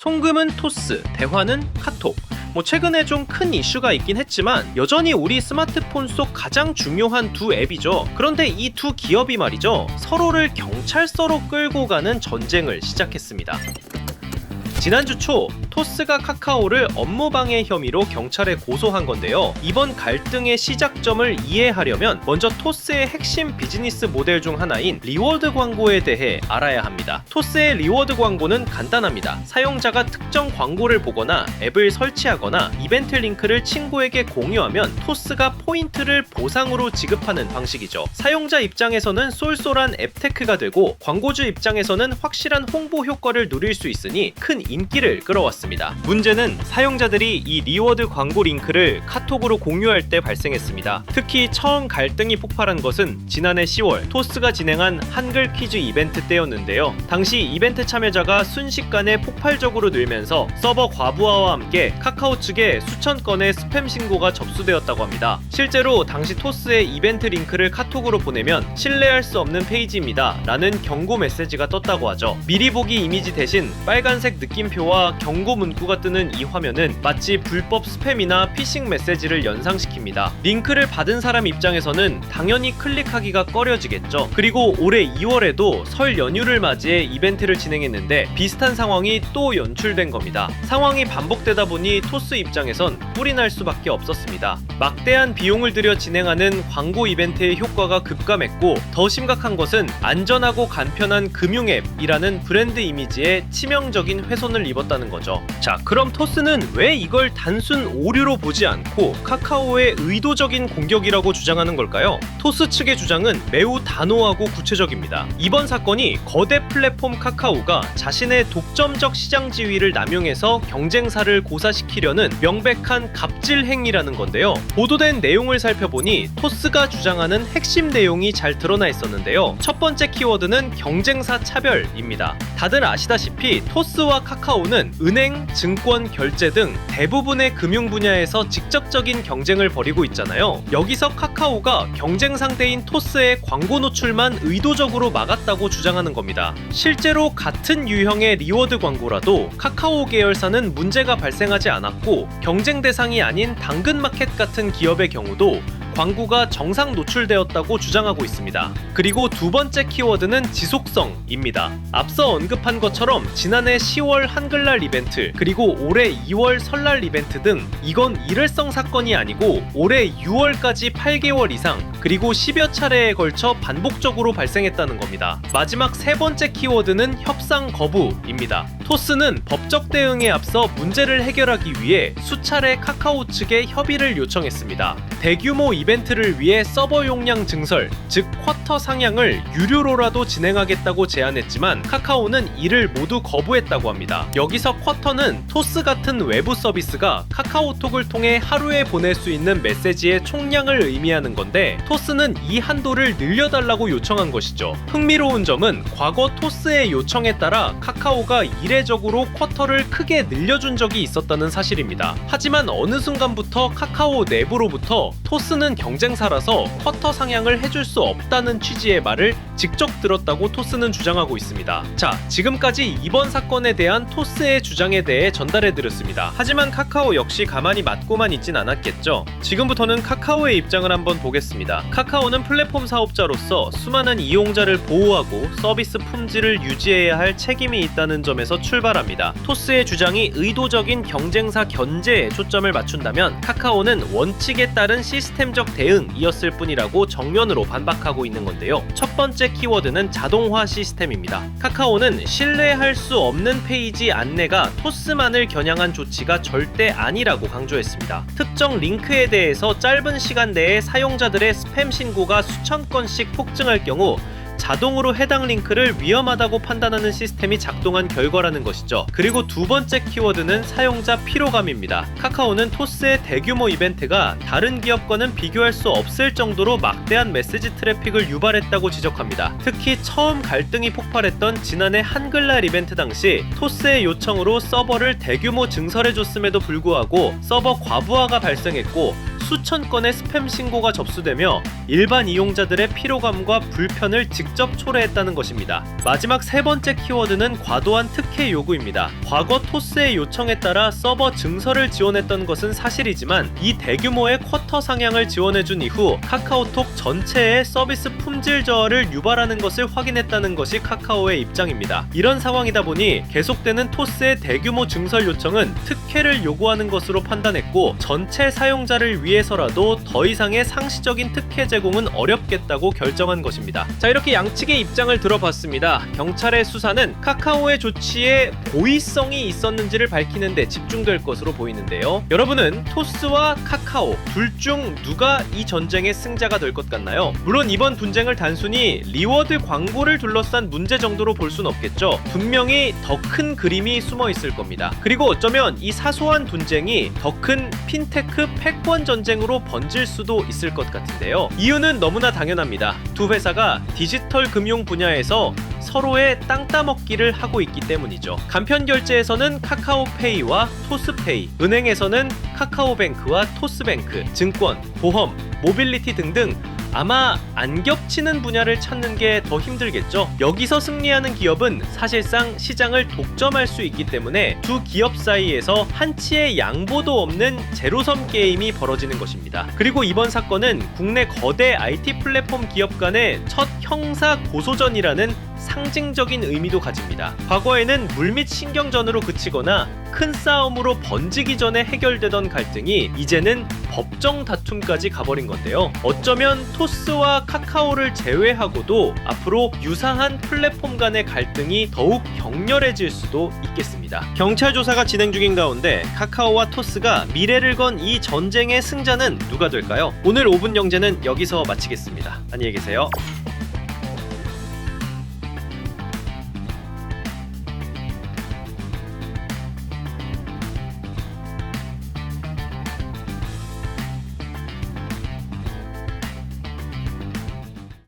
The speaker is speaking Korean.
송금은 토스, 대화는 카톡. 최근에 좀 큰 이슈가 있긴 했지만 여전히 우리 스마트폰 속 가장 중요한 두 앱이죠. 그런데 이 두 기업이 말이죠, 서로를 경찰서로 끌고 가는 전쟁을 시작했습니다. 지난주 초 토스가 카카오를 업무방해 혐의로 경찰에 고소한 건데요. 이번 갈등의 시작점을 이해하려면 먼저 토스의 핵심 비즈니스 모델 중 하나인 리워드 광고에 대해 알아야 합니다. 토스의 리워드 광고는 간단합니다. 사용자가 특정 광고를 보거나 앱을 설치하거나 이벤트 링크를 친구에게 공유하면 토스가 포인트를 보상으로 지급하는 방식이죠. 사용자 입장에서는 쏠쏠한 앱테크가 되고 광고주 입장에서는 확실한 홍보 효과를 누릴 수 있으니 큰 인기를 끌어왔습니다. 문제는 사용자들이 이 리워드 광고 링크를 카톡으로 공유할 때 발생했습니다. 특히 처음 갈등이 폭발한 것은 지난해 10월 토스가 진행한 한글 퀴즈 이벤트 때였는데요. 당시 이벤트 참여자가 순식간에 폭발적으로 늘면서 서버 과부하와 함께 카카오 측에 수천 건의 스팸 신고가 접수되었다고 합니다. 실제로 당시 토스의 이벤트 링크를 카톡으로 보내면 신뢰할 수 없는 페이지입니다 라는 경고 메시지가 떴다고 하죠. 미리 보기 이미지 대신 빨간색 느낌표와 경고 문구가 뜨는 이 화면은 마치 불법 스팸이나 피싱 메시지를 연상시킵니다. 링크를 받은 사람 입장에서는 당연히 클릭하기가 꺼려지겠죠. 그리고 올해 2월에도 설 연휴를 맞이해 이벤트를 진행했는데 비슷한 상황이 또 연출된 겁니다. 상황이 반복되다 보니 토스 입장에선 뿔이 날 수밖에 없었습니다. 막대한 비용을 들여 진행하는 광고 이벤트의 효과가 급감했고, 더 심각한 것은 안전하고 간편한 금융앱이라는 브랜드 이미지에 치명적인 훼손을 입었다는 거죠. 자, 그럼 토스는 왜 이걸 단순 오류로 보지 않고 카카오의 의도적인 공격이라고 주장하는 걸까요? 토스 측의 주장은 매우 단호하고 구체적입니다. 이번 사건이 거대 플랫폼 카카오가 자신의 독점적 시장 지위를 남용해서 경쟁사를 고사시키려는 명백한 갑질 행위라는 건데요. 보도된 내용을 살펴보니 토스가 주장하는 핵심 내용이 잘 드러나 있었는데요. 첫 번째 키워드는 경쟁사 차별입니다. 다들 아시다시피 토스와 카카오는 은행, 증권, 결제 등 대부분의 금융 분야에서 직접적인 경쟁을 벌이고 있잖아요. 여기서 카카오가 경쟁 상대인 토스의 광고 노출만 의도적으로 막았다고 주장하는 겁니다. 실제로 같은 유형의 리워드 광고라도 카카오 계열사는 문제가 발생하지 않았고, 경쟁 대상이 아닌 당근마켓 같은 기업의 경우도 광고가 정상 노출되었다고 주장하고 있습니다. 그리고 두 번째 키워드는 지속성입니다. 앞서 언급한 것처럼 지난해 10월 한글날 이벤트, 그리고 올해 2월 설날 이벤트 등 이건 일회성 사건이 아니고 올해 6월까지 8개월 이상, 그리고 10여 차례에 걸쳐 반복적으로 발생했다는 겁니다. 마지막 세 번째 키워드는 협상 거부입니다. 토스는 법적 대응에 앞서 문제를 해결하기 위해 수차례 카카오 측에 협의를 요청했습니다. 대규모 이벤트를 위해 서버 용량 증설, 즉 쿼터 상향을 유료로라도 진행하겠다고 제안했지만 카카오는 이를 모두 거부했다고 합니다. 여기서 쿼터는 토스 같은 외부 서비스가 카카오톡을 통해 하루에 보낼 수 있는 메시지의 총량을 의미하는 건데, 토스는 이 한도를 늘려달라고 요청한 것이죠. 흥미로운 점은 과거 토스의 요청에 따라 카카오가 이례적으로 쿼터를 크게 늘려준 적이 있었다는 사실입니다. 하지만 어느 순간부터 카카오 내부로부터 토스는 경쟁사라서 쿼터 상향을 해줄 수 없다는 취지의 말을 직접 들었다고 토스는 주장하고 있습니다. 자, 지금까지 이번 사건에 대한 토스의 주장에 대해 전달해드렸습니다. 하지만 카카오 역시 가만히 맞고만 있진 않았겠죠. 지금부터는 카카오의 입장을 한번 보겠습니다. 카카오는 플랫폼 사업자로서 수많은 이용자를 보호하고 서비스 품질을 유지해야 할 책임이 있다는 점에서 출발합니다. 토스의 주장이 의도적인 경쟁사 견제에 초점을 맞춘다면 카카오는 원칙에 따른 시스템적 대응이었을 뿐이라고 정면으로 반박하고 있는 건데요. 첫 번째 키워드는 자동화 시스템입니다. 카카오는 신뢰할 수 없는 페이지 안내가 토스만을 겨냥한 조치가 절대 아니라고 강조했습니다. 특정 링크에 대해서 짧은 시간 내에 사용자들의 스팸 신고가 수천 건씩 폭증할 경우 자동으로 해당 링크를 위험하다고 판단하는 시스템이 작동한 결과라는 것이죠. 그리고 두 번째 키워드는 사용자 피로감입니다. 카카오는 토스의 대규모 이벤트가 다른 기업과는 비교할 수 없을 정도로 막대한 메시지 트래픽을 유발했다고 지적합니다. 특히 처음 갈등이 폭발했던 지난해 한글날 이벤트 당시 토스의 요청으로 서버를 대규모 증설해줬음에도 불구하고 서버 과부하가 발생했고 수천 건의 스팸 신고가 접수되며 일반 이용자들의 피로감과 불편을 직접 초래했다는 것입니다. 마지막 세 번째 키워드는 과도한 특혜 요구입니다. 과거 토스의 요청에 따라 서버 증설을 지원했던 것은 사실이지만 이 대규모의 쿼터 상향을 지원해준 이후 카카오톡 전체의 서비스 품질 저하를 유발하는 것을 확인했다는 것이 카카오의 입장입니다. 이런 상황이다 보니 계속되는 토스의 대규모 증설 요청은 특혜를 요구하는 것으로 판단했고 전체 사용자를 위해서라도 더 이상의 상시적인 특혜 제공은 어렵겠다고 결정한 것입니다. 자, 이렇게 양측의 입장을 들어봤습니다. 경찰의 수사는 카카오의 조치에 고의성이 있었는지를 밝히는 데 집중될 것으로 보이는데요. 여러분은 토스와 카카오 둘 중 누가 이 전쟁의 승자가 될 것 같나요? 물론 이번 분쟁을 단순히 리워드 광고를 둘러싼 문제 정도로 볼 순 없겠죠. 분명히 더 큰 그림이 숨어 있을 겁니다. 그리고 어쩌면 이 사소한 분쟁이 더 큰 핀테크 패권 전쟁으로 번질 수도 있을 것 같은데요. 이유는 너무나 당연합니다. 두 회사가 디지털 금융 분야에서 서로의 땅 따먹기를 하고 있기 때문이죠. 간편 결제에서는 카카오페이와 토스페이, 은행에서는 카카오뱅크와 토스뱅크, 증권, 보험, 모빌리티 등등 아마 안 겹치는 분야를 찾는 게 더 힘들겠죠. 여기서 승리하는 기업은 사실상 시장을 독점할 수 있기 때문에 두 기업 사이에서 한치의 양보도 없는 제로섬 게임이 벌어지는 것입니다. 그리고 이번 사건은 국내 거대 IT 플랫폼 기업 간의 첫 형사 고소전이라는 상징적인 의미도 가집니다. 과거에는 물밑 신경전으로 그치거나 큰 싸움으로 번지기 전에 해결되던 갈등이 이제는 법정 다툼까지 가버린 건데요. 어쩌면 토스와 카카오를 제외하고도 앞으로 유사한 플랫폼 간의 갈등이 더욱 격렬해질 수도 있겠습니다. 경찰 조사가 진행 중인 가운데 카카오와 토스가 미래를 건 이 전쟁의 승자는 누가 될까요? 오늘 5분 영재는 여기서 마치겠습니다. 안녕히 계세요.